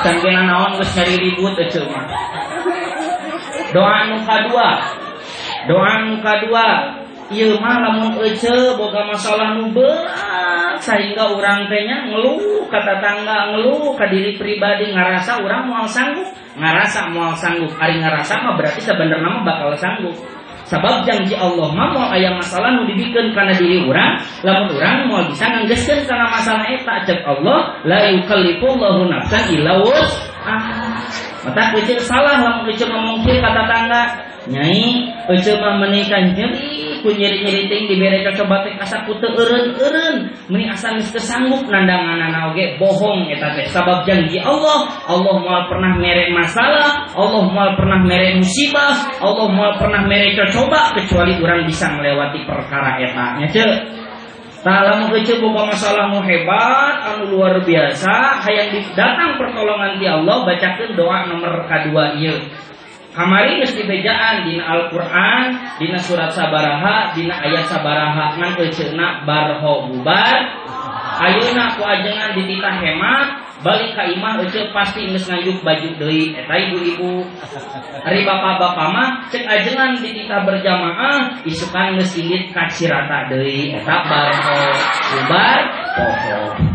Canggena naon geus nyari ribut eceu mah. Doa nu kadua ieu mah lamun eceu boga masalah nu berat sehingga urang teh nya ngeluh ka tetangga, ngeluh ka diri pribadi, ngarasa urang moal sanggup. Ari ngarasa mah berarti sebenarnya mah bakal sanggup. Sabab janji Allah mah moal aya masalah nu dibikeun kana diri urang, lamun urang moal bisa nganggeuskeun kana masalah eta cek Allah, la yukallifullahu nafsan illa wus'aha. Mata eceu salah lamun eceu ngomong kieu ka tetangga, nyai eceu mah menikah nyeri ku nyeri-nyeri ting dibere coba teh asa ku teu eureun-eureun, meuni asa geus kesanggup nandanganana oge bohong eta teh. Sabab janji Allah moal pernah mere masalah, Allah moal pernah mere musibah, Allah moal pernah mere coba kecuali urang bisa melewati perkara eta nya teu. Tah lamun eceu boga masalah nu hebat anu luar biasa, hayang datang pertolongan ti Allah, bacakeun doa nomor kadua ieu. Kamari geus dibejaan dina Al-Qur'an, dina surat sabaraha, dina ayat sabaraha ngan eceuna barho bubar. Ayeuna ku ajengan dititah hemat, balik ka imah eceu pasti geus nganjuk baju deui eta ibu-ibu. Ari bapak-bapak mah cek ajengan dititah berjamaah, isukan geus indit ka cirata deui eta barho bubar poho.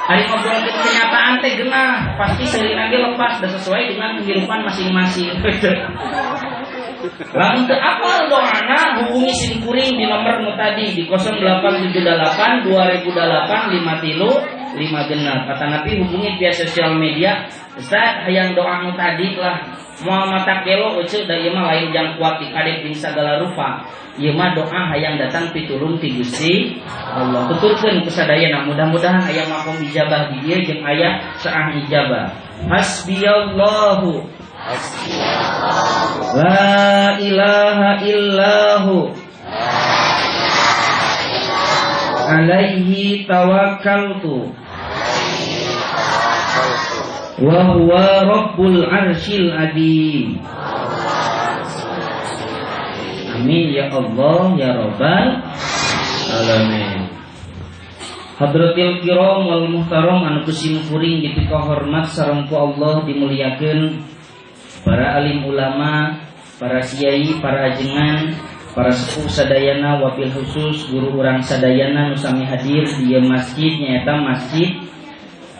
Hari ngobrol kenyataan teh genah, pasti seurina ge lepas dan sesuai dengan kehidupan masing-masing. Lamun teu apal doana hubungi Sim Kuring di nomor nu tadi di 0878 2008 5356. Kata Nabi hubungi via sosial media. Ustaz hayang doa nu tadi lah. Moal mata kelo eceu da ieu mah lain jang kuat dikadek jeung sagala rupa. Ieu mah doa hayang datang pitulung ti Gusti Allah. Tuturkeun ku sadayana mudah-mudahan aya makom ijabah di ieu jeung aya saah ijabah. Hasbiyallahu la ilaha illahu alaihi tawakkaltu wa huwa rabbul arsyil adim. Amin ya Allah ya rabbal alamin. Hadratil kiram wal muhtaram anu kusim kuring dipika hormat sareng ku Allah dimuliakeun para alim ulama, para kiai, para ajengan, para sepuh sadayana wabil khusus guru urang sadayana nu sami hadir di masjid nyaeta Masjid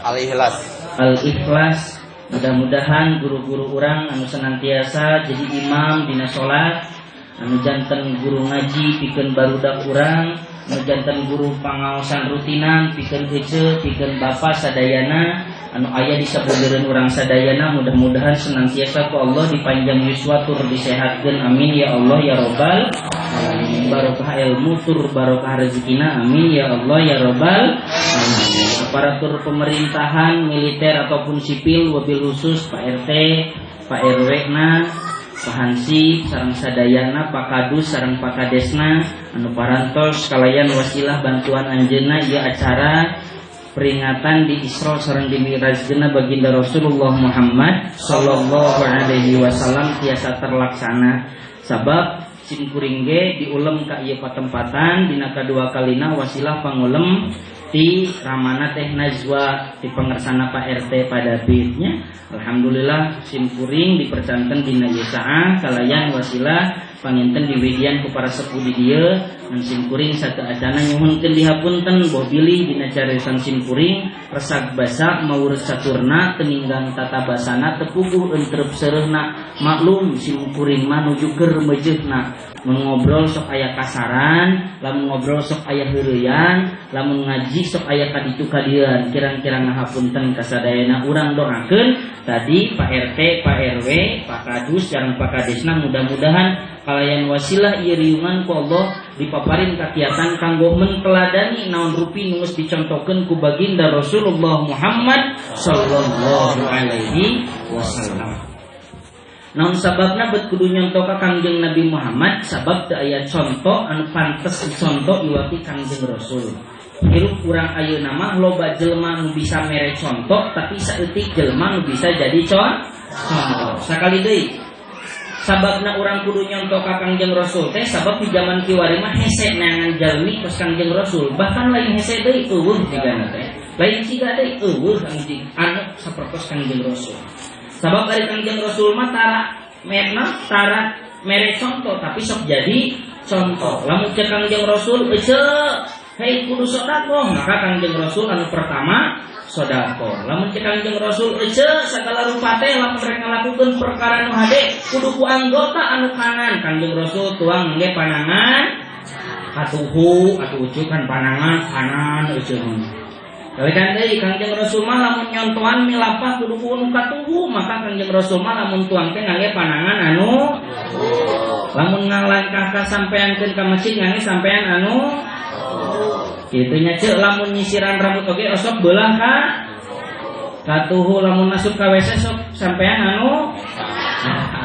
Al-Ikhlas. Mudah-mudahan guru-guru urang anu senantiasa jadi imam dina salat, anu janten guru ngaji pikeun barudak urang, anu janten guru pangaosan rutinan pikeun heuceu pikeun bapa sadayana anu aya di sabeureun urang sadayana, mudah-mudahan senantiasa ku Allah dipanjang yuswa tur disehatkeun. Amin ya Allah ya rabbal alamin. Barokah ilmu tur barokah rezekina. Amin ya Allah ya rabbal alamin. Aparatur pemerintahan militer ataupun sipil wabil khusus Pak RT, Pak RW-na, Pak Hansip sareng sadayana, Pak Kadus sareng Pak Kadesna anu parantos kalayan wasilah bantuan anjeunna ieu acara peringatan di Isra sareng di Mi'rajna baginda Rasulullah Muhammad sallallahu alaihi wasallam tiasa terlaksana. Sabab Sim Kuring ge diulem ka ieu patempatan dina kadua kalina wasilah pangulem ti ramana teh najwa di pengersana Pak RT pada bitnya. Alhamdulillah Sim Kuring dipercanten dina ieu saah kalayan wasilah panginten diwidian ku para sepuh di dieu ngan Sim Kuring sakeadana nyuhunkeun dihapunten boh bilih dina cariyosan Sim Kuring resag basa maurut saturna teninggang tata basana tepuguh entrep seureuhna. Maklum Sim Kuring mah nuju keur meujeuhna mun ngobrol sok aya kasaran, lamun ngobrol sok aya heureuyan, lamun ngaji sok aya kaditu kadieuan. Kirang-kirang ngahapunten kasadayana urang doakeun tadi Pak RT, Pak RW, Pak Kadus sareng Pak Kadesna mudah-mudahan kalayan wasilah ieu riungan ku Allah dipaparin kakiatan kanggo menteladani naon rupi nu geus dicontohkeun ku baginda Rasulullah Muhammad sallallahu alaihi wasallam. Naon sababna bet kudu nyontoh ka Kangjeng Nabi Muhammad? Sabab teu aya contoh anu pantes dicontoh iwati Kangjeng Rasul. Hirup urang ayeuna mah loba jelema nu bisa mere contoh, tapi saeutik jelema nu bisa jadi contoh. Sakali deui sababna urang kudu nyontoh ka Kangjeng Rasul teh sabab di zaman kiwari mah hese neangan jalmi kos Kangjeng Rasul. Bahkan lain hese deui eueuh digana teh. Lain siga deui eueuh anu sapertos Kangjeng Rasul. Sabab dari Kangjeng Rasul mah tara mere contoh tapi sok jadi contoh. Lamun cek Kangjeng Rasul hei kudu sodako, maka Kangjeng Rasul anu pertama sodako. Lamun cek Kangjeng Rasul segala rupa teh lamun mereka lakukan perkara nu hade kudu ku anggota anu kanan. Kangjeng Rasul tuang ngge panangan katuhu atuh ucukan panangan kanan uceun. Kalikan deui Kangjeng Rasul mah lamun nyontohan milapah kudu ku anu katuhu, maka Kangjeng Rasul mah lamun tuang teh ngangge panangan anu lamun ngalangkah ka sampeankeun ka masjid ngangge sampean anu kitu nya ceuk. Lamun nyisiran rambut oge osok beulah ka katuhu, lamun masuk ka WC sok sampean anu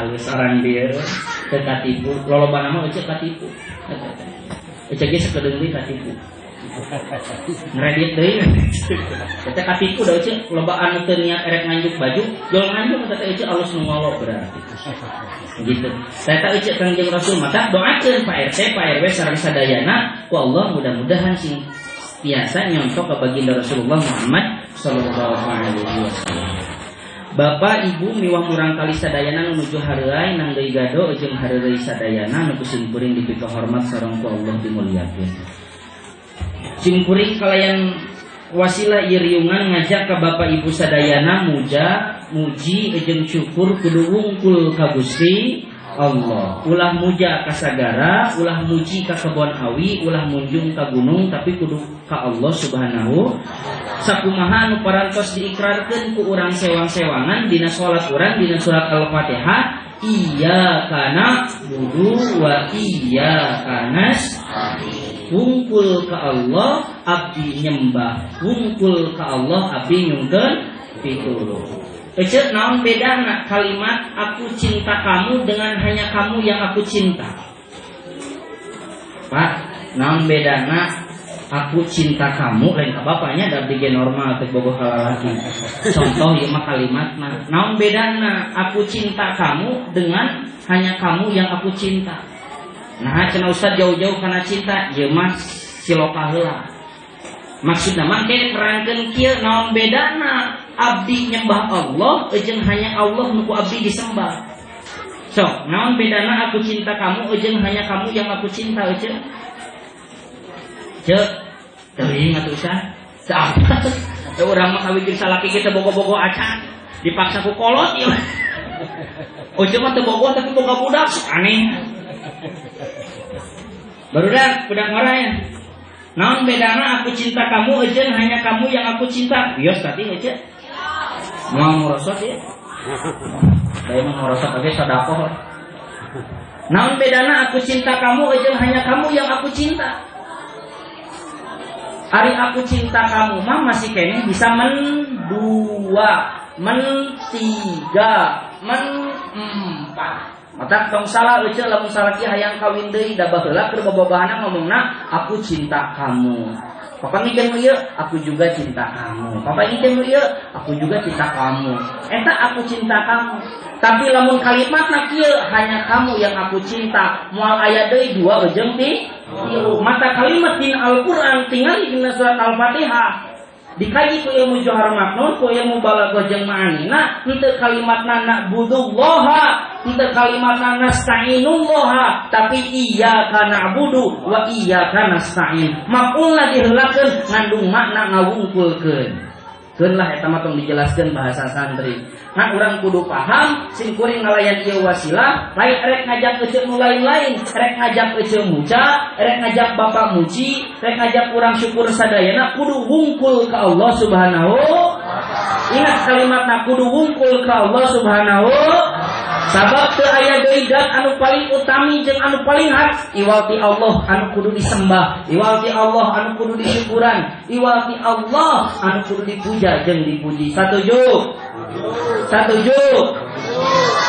alus orang dieu teu katipu lolobana mah cek katipu. Cek ge sakedeung deui katipu. Ngredit deui. Eta katipu da cek loba anu teu niat erek nganjuk baju, jol nganjuk eta cek alus nu ngolo berarti. Gitu. Saya tahu cek Kangjeng Rasul maka doakeun Pak RT, Pak RW sareng sadayana ku Allah mudah-mudahan sing biasa nyontok ke baginda Rasulullah Muhammad sallallahu alaihi wasallam. Bapak Ibu miwah murang kali sadayana nuju hareuy nang deui gado jeung hareuy sadayana nu kuring dipika hormat sareng ku Allah dimulyakeun. Cimkuring kalayan wasilah ieu riungan ngajak ka Bapak Ibu sadayana muji jeung syukur kudu wungkul ka Gusti Allah. Ulah muja ka sagara, ulah muji ka kebon awi, ulah munjung ka gunung, tapi kudu ka Allah Subhanahu. Sakumaha anu parantos diikrarkeun ku urang sewang-sewangan dina salat urang dina surat Al-Fatihah, iyyaka na'budu wa iyyaka nasta'in. Wungkul ka Allah abdi nyembah, wungkul ka Allah abdi nyungkeun pitulung. Ece naon bedana kalimat aku cinta kamu dengan hanya kamu yang aku cinta? Pak, naon bedana aku cinta kamu lain ka bapaknya da abdi ge normal teh bogoh kalalaki. Contoh ieu mah kalimatna. Naon bedana aku cinta kamu dengan hanya kamu yang aku cinta? Nah, cenah Ustaz jauh-jauh karena cinta, ieu mah siloka heula. Maksudna mah ke nerangkeun kieu naon bedana abdi nyembah Allah jeung hanya Allah nu ku abdi disembah. Sok, naon bedana aku cinta kamu jeung hanya kamu yang aku cinta euy. Cek, teuing atuh Ustaz. Saapa? Teu urang mah kawin salaki kita bogo-bogo acan, dipaksa ku kolot ieu. Oh, cuma teu bogo tapi boga budak, aneh. Barudak, budak ngarain. Naon bedana aku cinta kamu jeung hanya kamu yang aku cinta? Bios tadi aja. Mau merosot ya? Saya mau merosot oke sedekah. Naon bedana aku cinta kamu jeung hanya kamu yang aku cinta? Ari aku cinta kamu mah masih kene bisa mendua, tiga, empat. Mata tong salah euceul lamun salaki hayang kawin deui da baheula keur bababahana ngomongna aku cinta kamu. Papa ngikeun ieu aku juga cinta kamu. Papa ngikeun ieu aku juga cinta kamu. Eta aku cinta kamu. Tapi lamun kalimatna kieu hanya kamu yang aku cinta, moal aya deui dua jeung ti. Mata kalimat di Al-Qur'an tingali dina surat Al-Fatihah. Dikaji ku ilmu johar maknun, ku ilmu balaghah jeung ma'anina, henteu kalimatna na'budullaha, henteu kalimatna nasta'inullaha, tapi iyyaka na'budu wa iyyaka nasta'in. Maf'ulna diheulakeun ngandung makna ngawungkulkeun. Keun lah eta mah tong dijelaskeun bahasa santri. Nah urang kudu paham sing kuring ngalayan ieu wasilah, lain rek ngajak euceuk nu lain-lain, rek ngajak euceuk muja, rek ngajak bapak muji, rek ngajak urang syukur sadayana kudu wungkul ka Allah Subhanahu. Ingat kalimatna kudu wungkul ka Allah Subhanahu. Sabab teu aya deui zat anu paling utami jeung anu paling hak iwal ti Allah anu kudu disembah, iwal ti Allah anu kudu disyukuran, iwal ti Allah anu kudu dipuja jeung dipuji. Satuju? Satuju.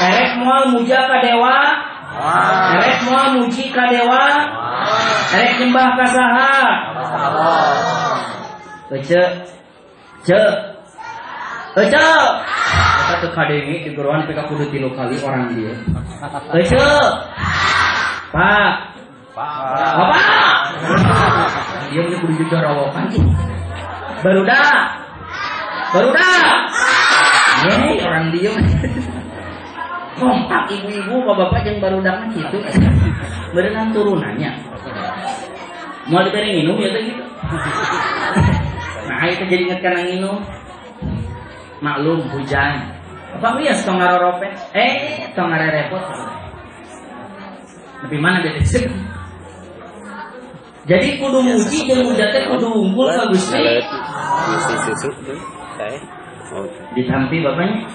Erek moal muja ka dewa, erek moal muji ka dewa, erek nyembah ka saha? Euceuk. Ceuk. Euceuk. Satu kadenge di guruan PK kudu 3 kali orang dia. Euceuk. Pak. Bapak. Dia kudu juga rawokan. Barudak. bapak, ibu-ibu, bapak-bapak yang barudak gitu. Berenang turunannya. Mau diberi minum ya gitu. Nah itu jadi inget karena minum. Maklum hujan. Apa ya tong ngaroropet? Tong ngarerepot. Tapi mana dia sih? Jadi kudu muji jeung hujat teh kudu unggul ka Gusti. Isi susu tuh. Ditampi bapaknya.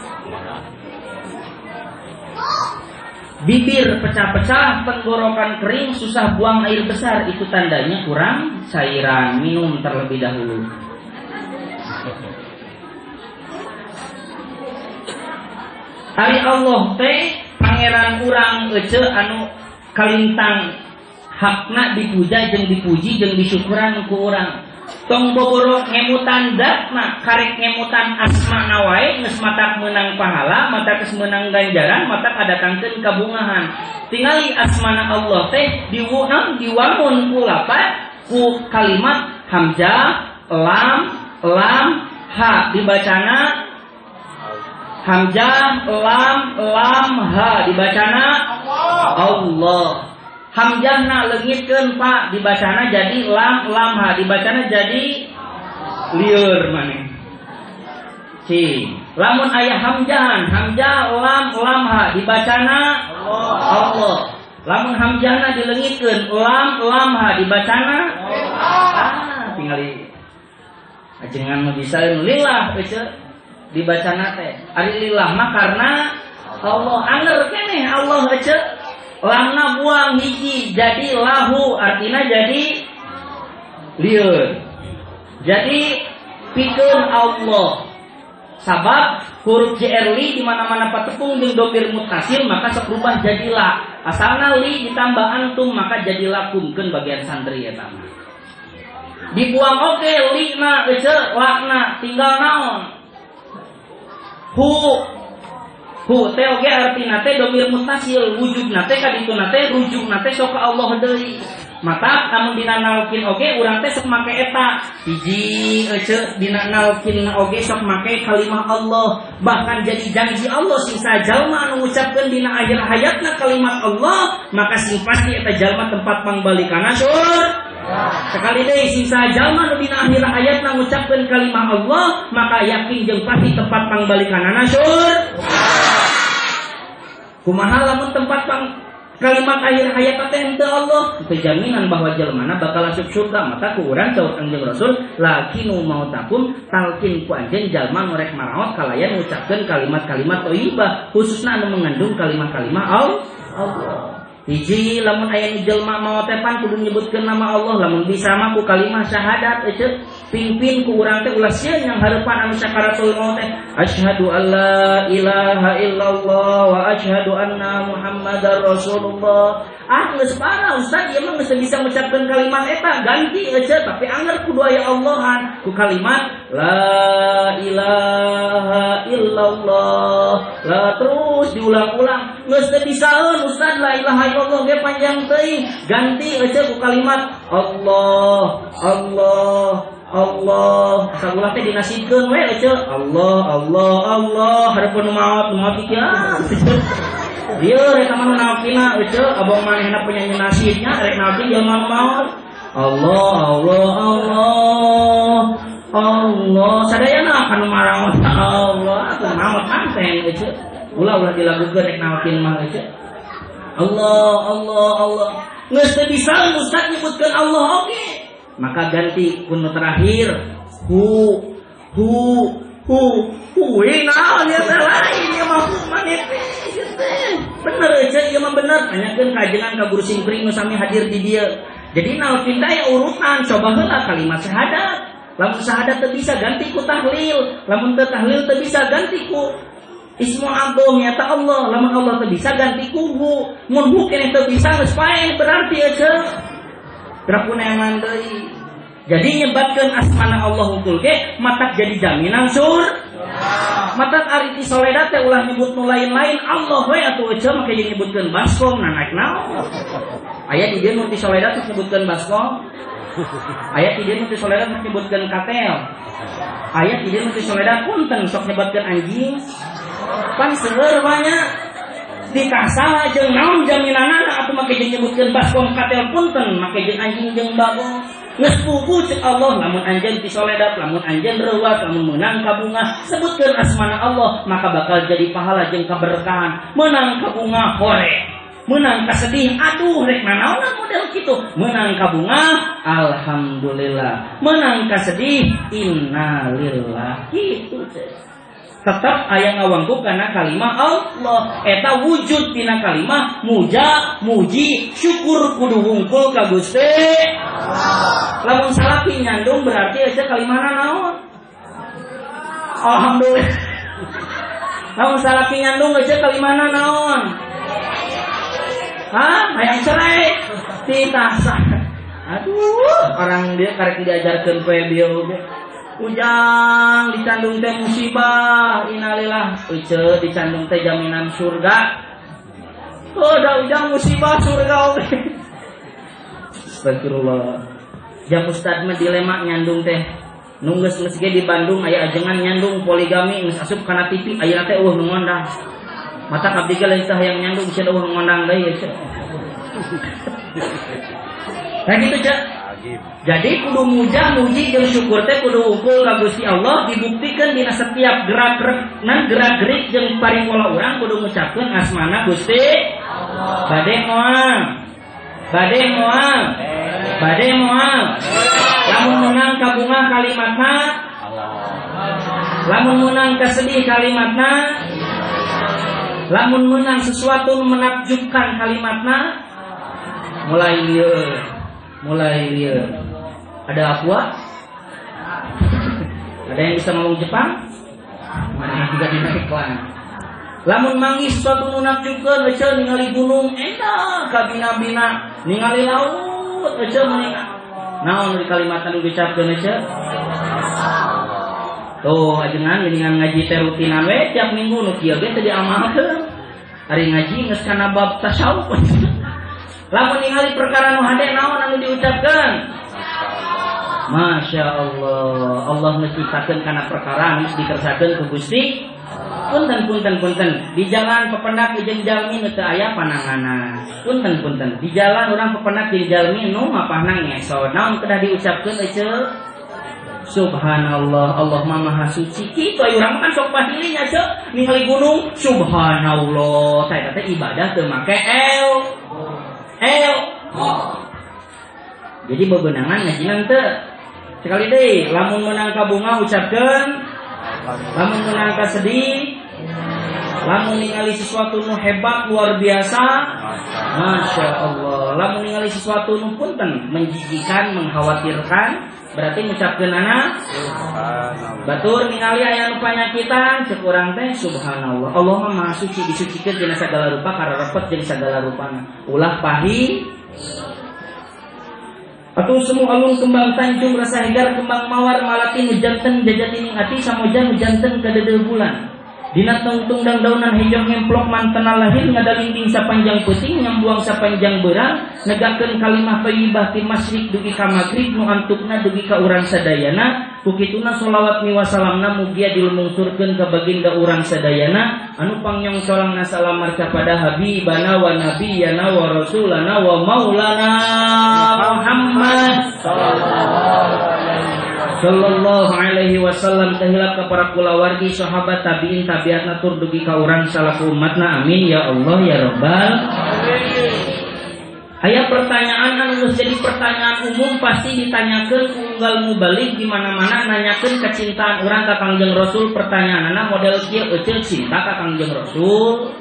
Bibir pecah-pecah, tenggorokan kering, susah buang air besar, itu tandanya kurang cairan, minum terlebih dahulu. Ari Allah teh pangeran urang ece anu kalintang hakna dipuja jeung dipuji jeung disyukuran ku urang. Tong boborok ngemutan datna karek ngemutan asmana wae geus matak meunang pahala, matak geus meunang ganjaran, matak adatangkeun kabungahan. Tingali asmana Allah teh diwangun ku lapat ku kalimat hamzah, lam, ha dibacana hamzah, lam, ha dibacana Allah. Hamzahna leungitkeun Pak dibacana jadi lam, ha dibacana jadi lieur maneh. Lamun aya hamzah, lam, ha dibacana Allah. Lamun hamzahna dileungitkeun lam, ha dibacana tingali ajengan mah bisa lillah ece dibacana teh. Ari lillah mah karena Allah anger keneh Allah ece. Lamna buang hiji jadi lahu, artinya jadi lieur. Jadi pikeun Allah. Sabab huruf JR li di mana-mana patepung jeung domir mutasil maka sok rubah jadi la. Asalna li ditambah antum maka jadi lakumkeun bagian santri eta mah. Dibuang oke li na ece lakna tinggal naon? Hu teh oge artina teh domir mutasil, wujudna teh ka ditu teh rujukna teh sok ka Allah deui. Mata amun dina nalkin oge urang teh sok make eta. Hiji ece dina nalkin oge sok make kalimah Allah. Bahkan jadi janji Allah sing sajalma anu ngucapkeun dina akhir hayatna kalimat Allah, maka sing pasti eta jalma tempat pangbalikana surga. Sekali deui sing sajalma anu dina akhir hayatna ngucapkeun kalimah Allah, maka yakin jeung pasti tempat pangbalikanana surga. Kumaha lamun tempat kalimat akhir hayat teh henteu Allah, teu jaminan bahwa jelmana bakal masuk surga. Maka ku urang caur Kangjeng Rasul, lakinu mautakum talkin ku anjeun jalma nu rek maraot kalayan ngucapkeun kalimat-kalimat thayyibah, khususna anu mengandung kalimat-kalimat Allah. Hiji lamun aya nu jelma maot teh pan kudu nyebutkeun nama Allah, lamun bisa mah ku kalimat syahadat ece pingpin ku urang teh ulah sieun yang hareupan anu sakaratul maut teh asyhadu alla ilaha illallah wa asyhadu anna muhammadar rasulullah. Geus parah ustaz ieu mah geus bisa ngucapkeun kalimat eta ganti ece tapi anger kudu aya Allahan ku kalimat la ilaha illallah. La terus diulang-ulang geus teu bisaeun ustaz la ilaha illallah ge panjang teuing ganti ece ku kalimat Allah sagulah teh dinasibkeun we ece Allah hareupeun maot kieu dieu rek mah naokina ece abang manehna penyanyi nasibnya rek naokin jelema maot Allah sadayana anu maraos Allah atuh maot manten ece ulah dilagukeun rek naokin mah ece Allah geus teu bisa ustaz nyebutkeun Allah oge. Maka ganti kuno terakhir hu naon ya lain ya mah maneh bener aja ieu mah bener tanyakeun ka ajengan ka guru simpring nu sami hadir di dieu. Jadi naon pindah ya urutan coba heula kalimat syahadat. Lamun syahadat teu bisa ganti ku tahlil, lamun teu tahlil teu bisa ganti ku Ismu Abdul nyata Allah, lamun Allah teu bisa ganti ku hu. Mun hu keneh teu bisa geus paeh berarti aja. Drapuneman deui. Jadi nyebatkeun asmana Allah unggul ge matak jadi jaminan surga. Matak ari ti soledat teh ulah nyebut nu lain-lain Allah we atuh aja make nyebutkeun baskom na naik naon. Aya di dieu nu ti soledat nyebutkeun baskom. Aya di dieu nu ti soledat nyebutkeun katel. Aya di dieu nu ti soledat punten sok nyebutkeun anjing. Pan seueur banyak dikasah jeung naon jaminanana atuh make jeung nyebutkeun baskom katel punten make jeung anjing jeung bagong geus puguh cek Allah lamun anjeun pisoledap lamun anjeun reuwas lamun meunang ka bunga sebutkeun asmana Allah maka bakal jadi pahala jeung kaberkahan meunang ka bunga hore meunang ka sedih aduh rek nanaonan model kitu meunang ka bunga alhamdulillah meunang ka sedih innalillah kitu cek tetap aya ngawangku karena kalimah Allah eta wujud tina kalimah muja muji syukur kudu wungkul ka Gusti Allah lamun salapi nyandung berarti aja kalimahna naon alhamdulillah lamun salapi nyandung aja kalimahna naon hayang cerai titasah aduh orang dia karek diajarkeun poe bieu ujang dicandung teh musibah innalillah euceut dicandung teh jaminan surga da ujang musibah surga oge astagfirullah jam ustad mah dilema nyandung teh nu geus ge di Bandung aya ajengan nyandung poligami geus asup kana TV ayeuna teh nu ngondang mata abdi ge lain hayang nyandung sia nu ngondang deui ya nah gitu cak. Jadi kudu muja muji jeung syukur teh kudu unggul ka Gusti Allah dibuktikan dina setiap gerak-gerik jeung paringpola urang kudu ngucapkeun asmana Gusti Allah. Bade moal. Lamun menang ka bunga kalimatna lamun menang ka sedih kalimatna lamun menang sesuatu menakjubkan kalimatna mulai ada aqua ada yang bisa ngomong Jepang mana juga dinaikkan lamun manggis suatu menakjubkan aja ningali gunung enak kabina-bina ningali laut aja meningat naon di kalimatan dicapkeun aja tuh ajengan geuningan ngaji teh rutinan we tiap minggu nu kieu ge teh diamalkeun hari ngaji geus kana bab tasawuf lamun ningali perkara nu hade naon anu diucapkeun Masya Allah Allah ngeciptakeun kana perkara anu dikersakeun ku Gusti punten di jalan pependak jeung jalmi nu teu aya pananganna punten di jalan urang pependak jeung jalmi nu mapahna ngesot naon kedah diucapkeun ece Subhanallah Allah maha suci kitu aya urang kan sok padilinya ceu ningali gunung Subhanallah saya teh ibadah teu make jadi bebenangan ngajinan teu sekali deui lamun meunang ka bunga ucapkeun lamun meunang ka sedih lamun ningali sesuatu nu hebat luar biasa Masya Allah lamun ningali sesuatu nu punten menjijikan mengkhawatirkan berarti ngucapkeun anak batur ningali aya nu panyakitan cek urang teh subhanallah Allah mah maha suci disucikeun dina sagala rupa kararepet jeung sagala rupana ulah pahi atuh semu alung kembang tanjung rasa hegar kembang mawar malati nu janten jajatining ati samoja nu janten kadeudeul bulan dina tungtung-tungdang daunan hejong hemplok mantena lahir ngadalinding sapanjang peuting nyambuang sapanjang beurang negakeun kalimah thayyibah ti masyrik dugi ka magrib nu antukna dugi ka urang sadayana kukituna sholawat mi wasalamna mugia dilumungsurkeun ka baginda urang sadayana anu pangyong solangna salamar kepada habibana wa nabiyana wa rasulana wa maulana Muhammad sallallahu alaihi wasallam tahilap ka para kulawargi sahabat tabiin tabiatna tur dugi ka urang salaku umatna amin ya Allah ya rabbal aya pertanyaan anu jadi pertanyaan umum pasti ditanyakeun unggal mubalik di mana-mana nanyakeun kecintaan urang ka Kangjeng Rasul pertanyaanna model kieu euceul cinta ka Kangjeng Rasul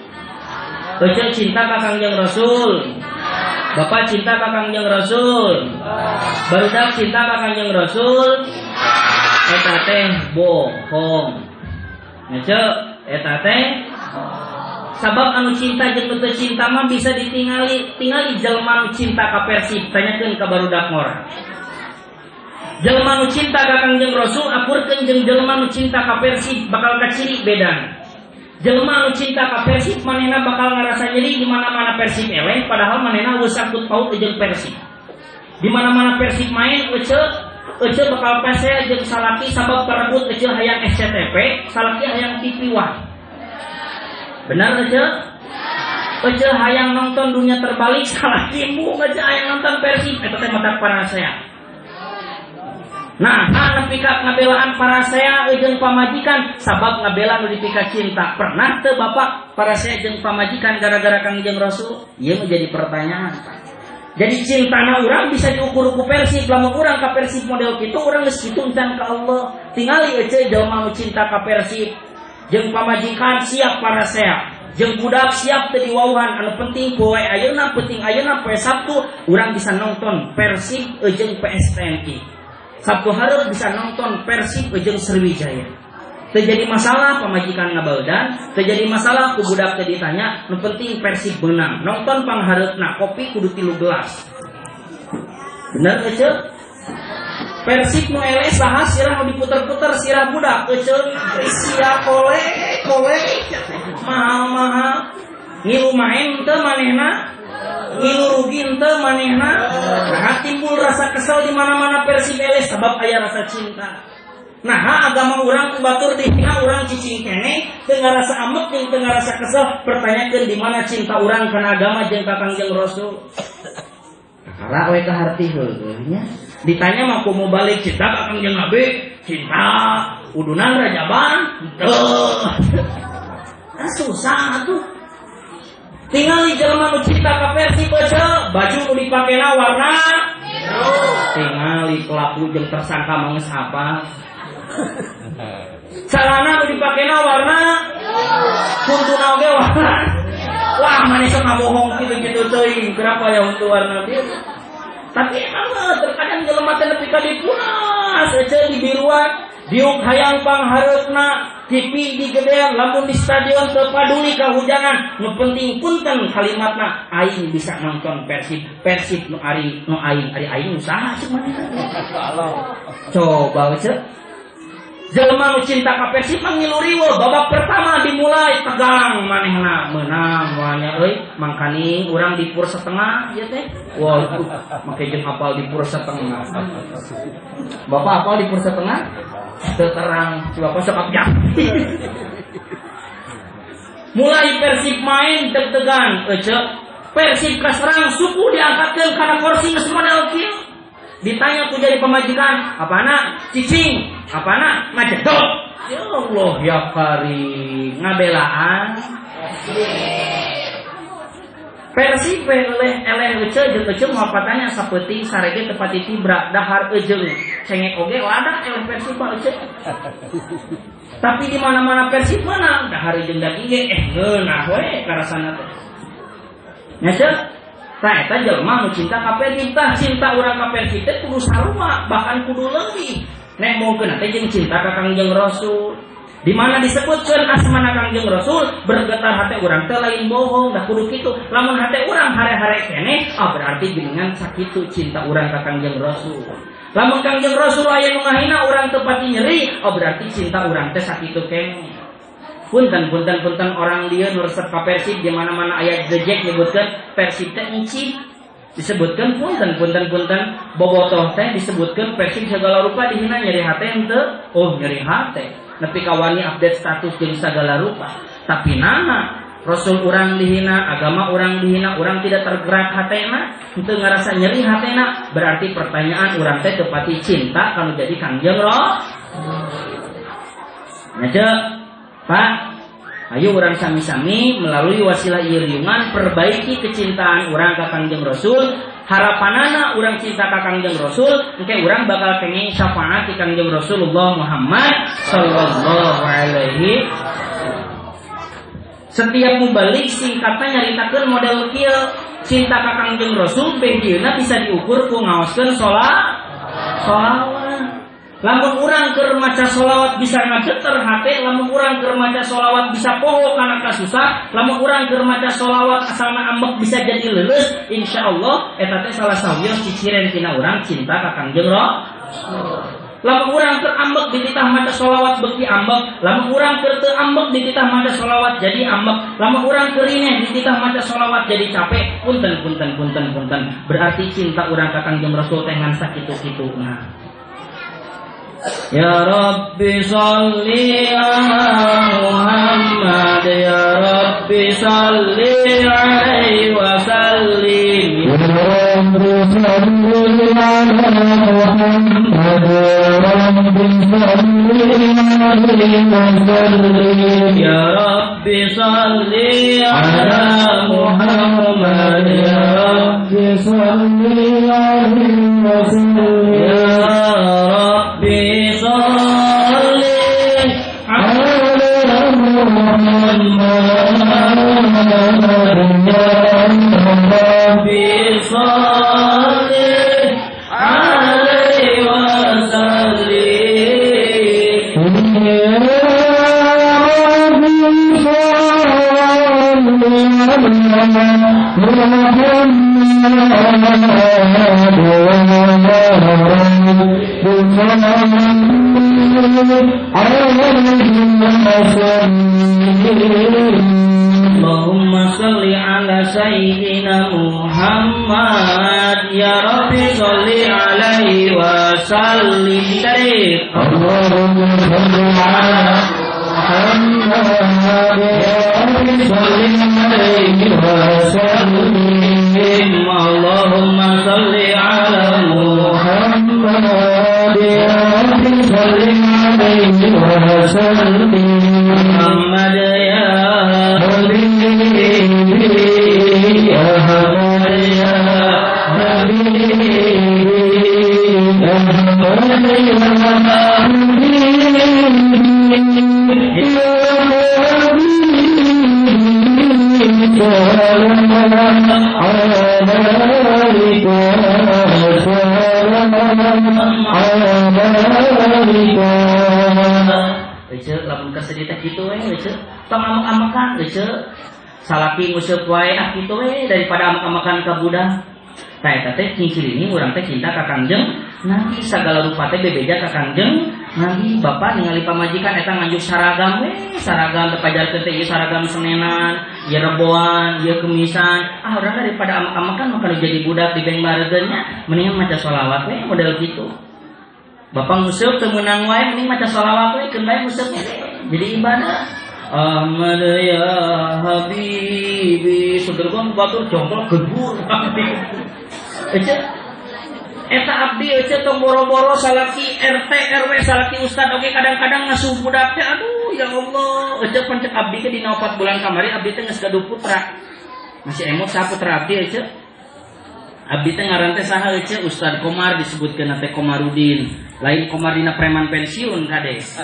euceul cinta ka Kangjeng Rasul Bapak cinta ka Kangjeng Rasul barudak cinta ka Kangjeng Rasul eta teh bohong ngaco eta teh sabab anu cinta jeung teu cinta mah bisa ditingali jelema anu cinta ka Persib tanyakeun ka barudak mor jelema anu cinta ka Kangjeng Rasul akurkeun jeung jelema anu cinta ka Persib bakal kaciri bedana jelema anu cinta ka Persib manehna bakal ngarasa nyeri di mana-mana Persib eleh padahal manehna geus sakut paut jeung Persib di mana-mana Persib main Ece bakal pese jeung salaki sabab perebut Ece hayang SCTP salaki hayang TV One benar Ece Aja hayang nonton dunia terbalik salah timu, aja hayang nonton Persib eta teh mata Parasea. Nah, nepi ka ngabelaan Parasea jeung pamajikan sabab ngabela nu dipika cinta. Pernah teu Bapak Parasea jeung pamajikan gara-gara Kangjeng Rasul? Ieu menjadi pertanyaan. Jadi cintana urang bisa diukur ku Persib. Lamun urang ka Persib model kitu, urang geus kitu encan ka Allah. Tingali euy jelema nu cinta ka Persib. Jeung pamajikan siap Parasea. Jeung budak siap teu diwauhan. Anu penting poe ayeuna, penting ayeuna poe Sabtu urang bisa nonton Persib jeung PSTNI. Sabtu hareup bisa nonton Persib jeung Sriwijaya. Terjadi masalah pamajikan ngabaeudan, terjadi masalah ku budak teh ditanya, nu penting Persib menang. Nonton panghareupna kopi kudu 3 gelas. Bener euy? Persib nu eleh saha sirah nu diputer-puter sirah budak euy. Sia kole mahal-mahal. Ngilu main teu manehna? Ngilu rugi teu manehna? Nah, timbul rasa kesel di mana-mana Persib eleh sabab aya rasa cinta. Nah, agama urang batur dihina urang cicing keneh, teu ngarasa amek jeung teu ngarasa kesel, pertanyakeun di mana cinta urang kana agama jeung ka Kangjeng Rasul. Kakara we ka harti heuleuh nya. Ditanya mah kumaha balik cinta ka Kangjeng Nabi? Cinta udunan rajaban? Teuh. Susah atuh. Tingali jelema nu cinta ka Persib aja, baju nu dipakena warna biru. Tingali pelaku jeung tersangka manggeus apa? Celana nu dipakena warna kuntuna oge warna. Wah, manis sok ngabohong kitu-kitu teuing. Kenapa ya untuk warna biru? Tapi emang terkadang jelema teh nepi ka dipunas aja di biruan. Diuk hayang panghareupna, TV digedean, lamun di stadion teu paduli kahujanan. Nu penting punten kalimatna aing bisa nonton Persib. Persib nu aing ari aing usaha cuman. Coba we jelema nu cinta ka Persib mah ngilu riweuh. Babak pertama dimulai tegang manehna menang moalnya euy mangkani urang di pur setengah ieu teh. Waduh, make jeung apal di pur setengah. Bapak apal di pur setengah? Teu terang, coba kosok abjak. Mulai Persib main deg-degan, Persib kaserang suku diangkatkeun kana kursi geus model kieu. Ditanya ku jadi pemajikan, apana? Cicing, apana? Ngajedot. Ya Allah ya Karim, ngabelaan. Persib eleh euceul jeung euceul moal patanya sapeting sarege tepati tibra dahar eujeung cengek oge wadah eleh Persib euceul. Tapi di mana-mana Persib menang dahar jeung daging ge ngeunah we karasana teh. Nya ceuk tah eta jelema nu cinta ka Persib tah cinta urang ka Persib teh kudu sarua bahkan kudu leuwih. Nek mungkin teh jeung cinta ka Kangjeng Rasul. Di mana disebutkeun asmana Kangjeng Rasul bergetar hate urang teh lain bohong dah kudu kitu. Lamun hate urang hare-hare keneh berarti geuningan sakitu cinta urang ka Kangjeng Rasul. Lamun Kangjeng Rasul aya nu ngahina urang teu pati nyeri berarti cinta urang teh sakitu keneh. Punten orang lieu nu resep ka Persib di mana-mana aya jejek nyebutkeun Persib teh encik. Disebutkeun punten bobotoh teh disebutkeun Persib segala rupa dihina nyeri hate henteu. Oh nyeri hate. Nepi kawani update status jeung segala rupa. Tapi nana Rasul urang dihina, agama urang dihina, urang tidak tergerak hatena, henteu ngarasa nyeri hatena, berarti pertanyaan urang teh teu pati cinta kanu jadi Kangjeng Rasul. Nya Pak, ayo urang sami-sami melalui wasilah ieu riungan perbaiki kecintaan urang ka Kangjeng Rasul. Harapanana urang cinta ka Kangjeng Rasul, engke urang bakal kenging syafaat ti Kangjeng Rasulullah Muhammad sallallahu alaihi. Setiap mubalik singkatna nyaritakeun model kieu, cinta ka Kangjeng Rasul begieuna bisa diukur ku ngaoskeun sholawat. Lamun urang keur maca sholawat bisa ngageter hate, lamun urang keur maca sholawat bisa poho kana kasusah, lamun urang keur maca sholawat asalna ambek bisa jadi leuleus, insyaallah eta teh salah sawios ciciren tina urang cinta ka Kangjeng Rasul. Lamun urang keur ambek dititah maca sholawat beuki ambek, lamun urang keur teu ambek dititah maca sholawat jadi ambek, lamun urang keur rineh dititah maca sholawat jadi capek. Punten. Berarti cinta urang ka Kangjeng Rasul teh ngan sakitu-kituna. Ya Rabbi sholli ala Muhammad ya Rabbi Rabbi salli alaihi wa sallim. Ya Rabbi salli ala Muhammad. Ya Rabbi salli ala Muhammad. Ya Rabbi salli alaihi wa sallim. Ya Rabbi salli ala Muhammad. Ya Rabbi salli alaihi wa sallim. Ya Rabbi Allahumma salli ala Sayyidina Muhammad. Ya Rabbi salli alaihi wa sallim. Allahumma salli ala Muhammad. Ya Rabbi salli alaihi wa sallim. Allahumma salli ala Muhammad. Ya Rabbi salli alaihi wa sallim. Muhammad ya lamun kasedih teh kitu we tong amak-amakan salaki nguseup wae kitu we daripada amak-amakan ka budak. Tah eta teh ciri ini urang teh cinta ka Kangjeng Nabi sagala rupa teh bebeja ka Kangjeng Nabi. Bapak ningali pamajikan eta nganjuk saragam we saragam teu pajarkeun teh ieu saragam senenan ieu reboan ieu kemisan urang daripada amak-amakan maka jadi budak di beng baregeunnya mendingan maca sholawat we model kitu. Bapak nguseup teu meunang wae mending maca sholawat we keun bae nguseup jadi ibadah. Ahmad ya Habibi sedergon batur jongkol gebur eta abdi tong boro-boro salaki RT RW salaki ustad oge kadang-kadang ngasuh budak teh aduh ya Allah pancet abdi ke dina 4 bulan kamari abdi teh geus gaduh putra masih emot sa putra abdi abdi teh ngaran teh saha Ustad Komar disebutkeun teh Komarudin lain Komar dina preman pensiun kades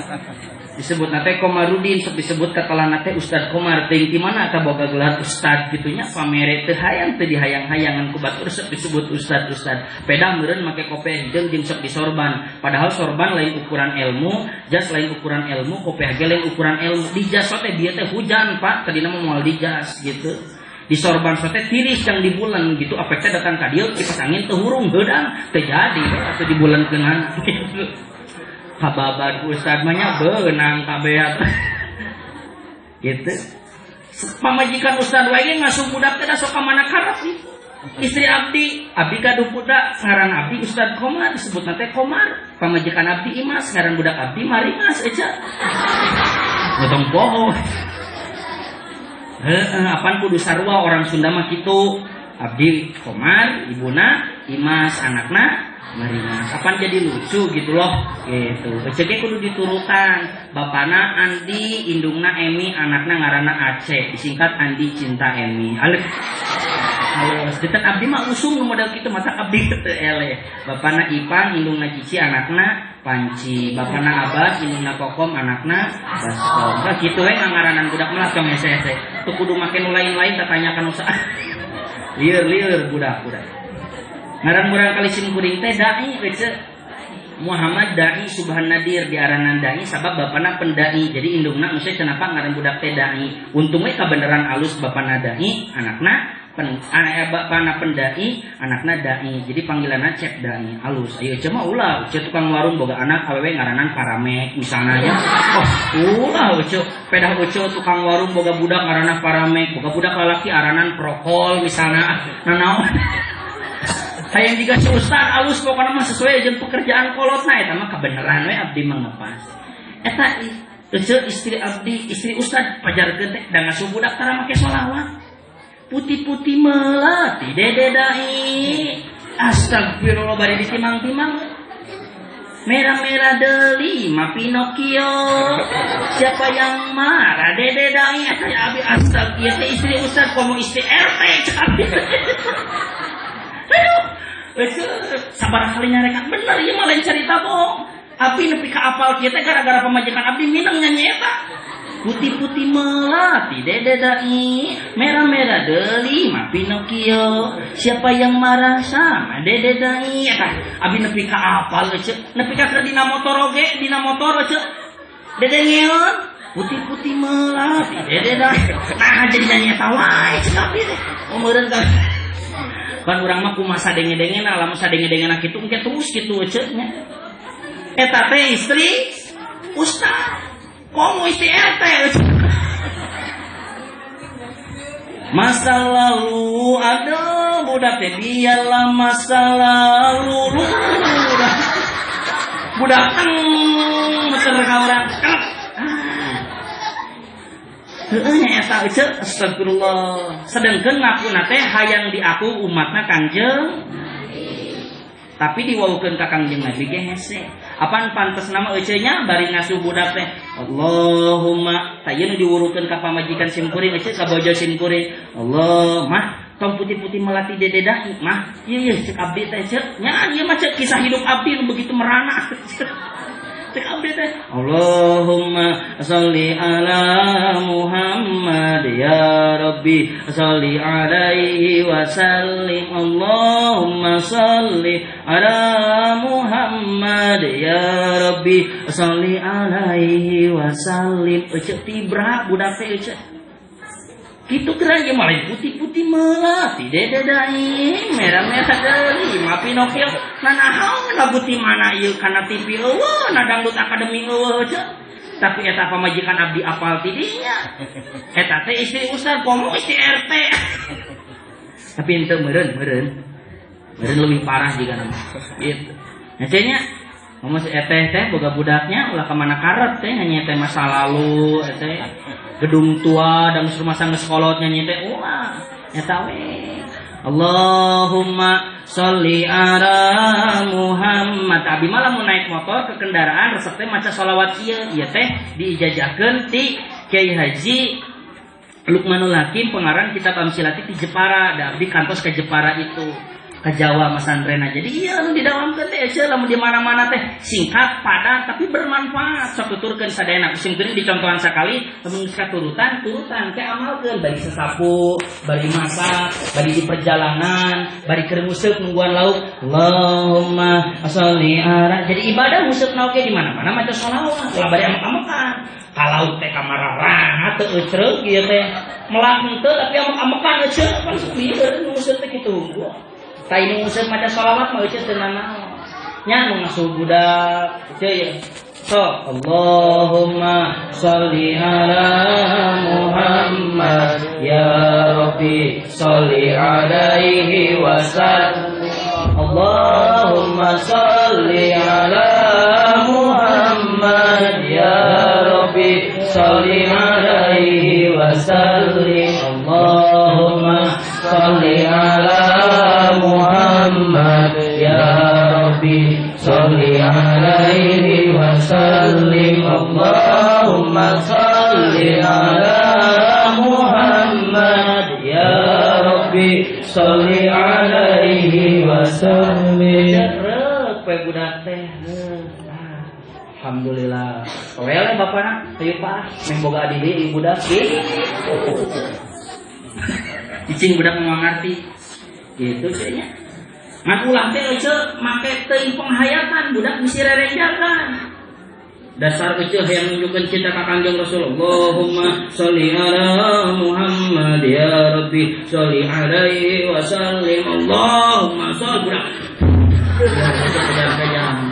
disebut nate Komarudin sok disebut katelana teh Ustad Komar teh di mana ka boga gelar ustad gitunya pamere teu hayang teu dihayang-hayangan ku batur sok disebut ustad peda meureun make kopeh jeung sok disorban padahal sorban lain ukuran ilmu jas lain ukuran ilmu kopeh ge lain ukuran ilmu di jas teh dia teh hujan Pak tadina moal di jas gitu di sorban teh tiris yang di bulan gitu efeknya datang ka dieu kipas angin teu hurung heudang teu jadi atuh di bulan keungan gitu. Kababar ustad mah nya beunang kabeat gitu. Pamajikan ustad wae ngasuh budak teh da sok ka mana karep nih. Istri abdi gaduh budak ngaran abdi Ustad Komar disebutna teh Komar. Pamajikan abdi Imas ngaran budak abdi Marimas eca. Motong poho. Apaan kudu sarua orang Sunda mah kitu. Abdi Komar, ibuna Imas, anakna Marimas. Apaan jadi lucu gitu loh. Gitu. Beceke kudu diturutan. Bapana Andi, indungna Emi, anakna ngaranna Aceh. Disingkat Andi Cinta Emi. Alif. Halus. Dekat abdi mah usung model kitu mata abdi teu eleh. Bapana Ipan, indungna Cici, anakna Panci. Bapana Abbas, indungna Kokom, anakna Baskom. Nah kitu we ngaranan budak mah tong hese-hese. Teu kudu make nu lain-lain tatanyakan usaha. Lieur budak-budak. Ngaran urang kalisin kuring teh dai we Muhammad Dai Subhan Nadir diaranan Dai sabab bapana pendai. Jadi indungna mesti kenapa ngaran budak teh Dai. Untung we kabeneran alus bapana Dai, anakna bapana pendai, anakna Dai. Jadi panggilanna cek Dai alus. Ayo cuma ulah cek tukang warung boga anak awewe ngaranan Paramek misalnya ya. Oh, ulah ucu pedah ucu tukang warung boga budak ngaranna Paramek, boga budak lalaki aranan Prokol misalnya. Nanaon hayang juga si ustad alus pokoknya mah sesuai jeung pekerjaan kolotna eta mah kabeneran we abdi mah ngepas. Eta istri abdi, istri ustad pajarkeun teh da ngasuh budak tara make sholawat. Putih-putih melati dede dai. Astagfirullah bari ditimang-timang. Merah-merah deli mah Pinocchio. Siapa yang marah dede dai aya abi astag ieu teh istri ustad komo istri RT abi. Aduh. Sabar kali nyarekan bener ieu mah lain cerita bohong. Abi nepi ka apal kieu teh gara-gara pamajikan abdi minang nyanyi eta. Putih-putih melati dede dai, merah-merah deli mah Pinocchio. Siapa yang marah sama dede dai? Abi nepi ka apal ceuk, nepi ka dina motor oge, dina motor ceuk. Dede ngeun, putih-putih melati dede dai. Nah jadi nyanyi eta wae ceuk abi teh. Umeureun kan. Kan urang mah kumaha sadenge-dengena, lamun sadenge-dengena kitu engke terus kitu ceuk nya. Eta teh istri ustad. Komo istri RT. Masa lalu ada budak teh biarlah masa lalu. Budak muter ka urang. Heueuh nya eta ceuk astagfirullah. Sedengkeun ngakuna teh hayang diaku umatna Kangjeng. Tapi diwaukeun ka Kangjeng Nabi ge hese. Apaan pantes nama euceul nya bari ngasuh budak teh. Allahumma tayyeun diwurukeun ka pamajikan simkuring euceul ka bojo simkuring. Allah mah tong putih-putih melati dede dahi mah. Ieu ceuk abdi teh ceuk. Nya ieu mah ceuk kisah hidup abdi nu begitu merana. Ceuk abdi teh. Allahumma sholli ala Muhammad ya Rabbi sholli alaihi wa sallim. Allahumma sholli ala Muhammad ya Rabbi sholli alaihi wa sallim. Ceuk tibra budak teh ceuk. Kitu kira ge malih putih-putih melati dede dai, merah-merah deui mah Pinocchio. Nanahaun lagu ti mana ieu kana TV eueuh, na dangdut akademi eueuh ceuk. Tapi eta pamajikan abdi apal ti dinya. Eta teh istri ustad komo istri RT. Tapi henteu meureun lebih parah juga nama. Gitu. Nah cenah ngomong si eteh teh boga budaknya ulah kemana karet teh nyanyi teh masa lalu eteh gedung tua dan rumah sanggeus kolot nyanyi teh ulah eta we. Allahumma sholli ala Muhammad. Abi mah lamun naik motor ke kendaraan resep teh maca shalawat ieu teh diijazahkeun ti Kiai Haji Lukmanul Hakim pengarang kitab Amsilati ti Jepara. Da abdi kantos ke Jepara itu. Ke Jawa Masandrena. Jadi iya di dalam teh lamun di mana-mana teh singkat padat tapi bermanfaat. Sok tuturkeun sadayana kusimkeun dicontohan sakali lamun geus turutan teh amalkeun bari sesapu, bari masak, bari di perjalanan, bari keur nguseup nungguan lauk. Allahumma sholli ala. Jadi ibadah nguseup oge di mana-mana maca shalawat. Ulah bari amek-amekan. Kalau teh kamararana teu eutreug ieu teh melak henteu tapi amek-amekan euceul kan bieur nguseup teh kitu. Ta ini nguseup maca shalawat mah euceul teu nanaon. Nya nu ngasuh budak teu ya. So, Allahumma sholli ala Muhammad ya Rabbi sholli alaihi wa sallim. Allahumma sholli ala Muhammad ya Rabbi sholli alaihi wa sallim. Allahumma sholli ala Muhammad ya Rabbi sholli alaihi wa sallim. Allahumma sholli ala Muhammad ya Rabbi sholli alaihi wa sallim. Jarek we budak teh. Alhamdulillah. Well bapana teu Pak, meh boga adi deui budak ge. Cicing budak mau ngarti. Gitu nya. Ngan ulah teh euceul make teuing penghayatan budak bisi rerenjakan. Dasar euceul hayang nunjukkeun cinta ka Kangjeng Rasul. Allahumma sholli ala Muhammad ya Rabbi sholli alaihi wa sallim. Allahumma sholli budak.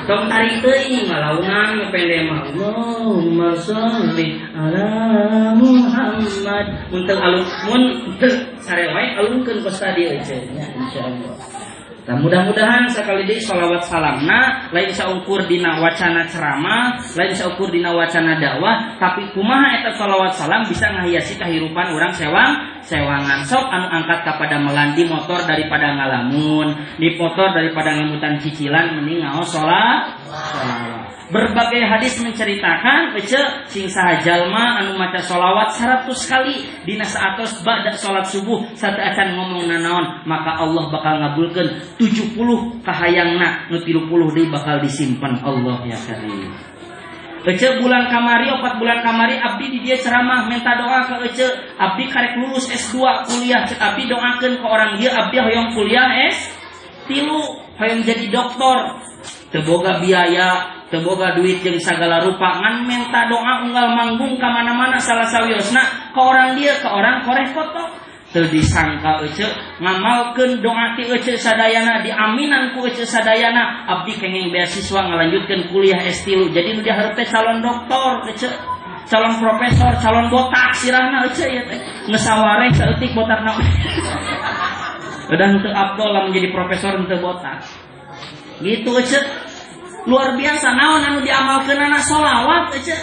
Tong tarik teuing ngalaungan ngepende mah Allahumma sholli ala Muhammad. Mun teu alun mun teu sare wae alunkeun ku stadion nya insyaallah. Dan mudah-mudahan sekali deui sholawat salamna lain saukur dina wacana ceramah, lain saukur dina wacana dakwah, tapi kumaha eta sholawat salam bisa ngahiasi kahirupan urang sewangan. Sok anu angkat kepada melandi motor daripada ngalamun, di motor daripada ngamutan cicilan mending ngaos sholawat. Berbagai hadis menceritakan sing saha jalma anu maca sholawat 100 kali dina saatos ba'da sholat subuh sateuacan ngomong nanaon maka Allah bakal ngabulkeun 70 kahayangna nu 30 deui bakal disimpen Allah ya karim. Bulan kamari 4 bulan kamari abdi di dia ceramah minta doa ke abdi karek lulus S2 kuliah abdi doakeun ke orang dia abdi hoyong kuliah S3 hoyong jadi doktor teu boga biaya teboga duit jeung sagala rupa ngan minta doa unggal manggung ka mana-mana salah sawiosna ka orang dia ka orang koreh koto teu disangka ngamalkeun doa ti sadayana diaminan ku sadayana abdi kenging beasiswa ngalanjutkeun kuliah S3 jadi nu dihareup teh calon doktor calon profesor calon botak sirahna ya teh ngesaware saeutik botakna udah teu afdol lamun jadi profesor teu botak gitu luar biasa naon anu diamalkeunana sholawat aja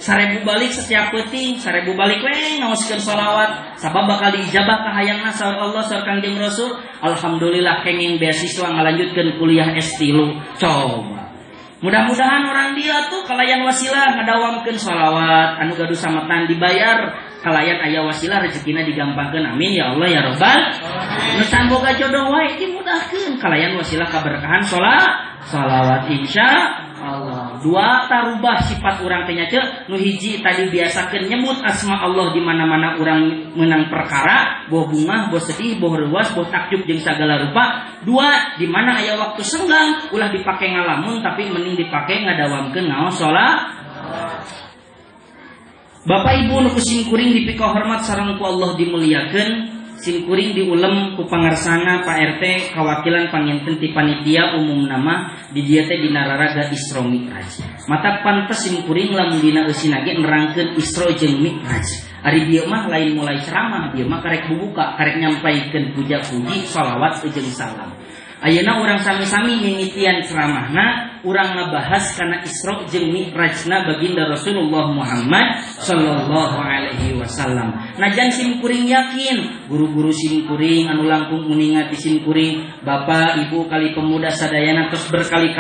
1000 balik setiap peuting 1000 balik we ngaoskeun sholawat sabab bakal diijabah kahayangna saur Allah saur Kangjeng Rasul alhamdulillah kenging beasiswa ngalanjutkeun kuliah S3 coba mudah-mudahan orang dia tuh kalayan wasilah ngadawamkeun sholawat anu gaduh sametan dibayar kalayan aya wasilah rezekina digampangkeun amin ya Allah ya robbal nu can boga jodoh wae dimudahkeun kalayan wasilah kaberkahan sholawat insya Allah. 2 tarubah sifat urang teh nya nu hiji tadi biasakeun nyebut asma Allah di mana-mana urang meunang perkara boh bungah boh sedih boh reuas boh takjub jeung sagala rupa. 2 di mana aya waktu senggang ulah dipake ngalamun tapi mending dipake ngadawamkeun ngaos salat. Bapak Ibu nu kusim kuring dipika hormat sareng ku Allah dimuliakeun simkuring diulem ku pangarsana Pak RT kawakilan panginten ti panitia umum nama di dieu teh dina raraga Isra Mi'raj. Mata pantes simkuring lamun dina eusina ge nerangkeun Isra jeung Mi'raj. Ari dieu mah lain mulai ceramah, dieu mah karek bubuka, karek nyampaikeun puja-puji, shalawat jeung salam. Ayeuna urang sami-sami mimitian ceramahna urang ngabahas kana Isra jeung Mi'rajna baginda Rasulullah Muhammad sallallahu alaihi wasallam. Najan simkuring yakin guru-guru simkuring anu langkung muningati simkuring Bapak Ibu kali pemuda sadayana terus berkali-kali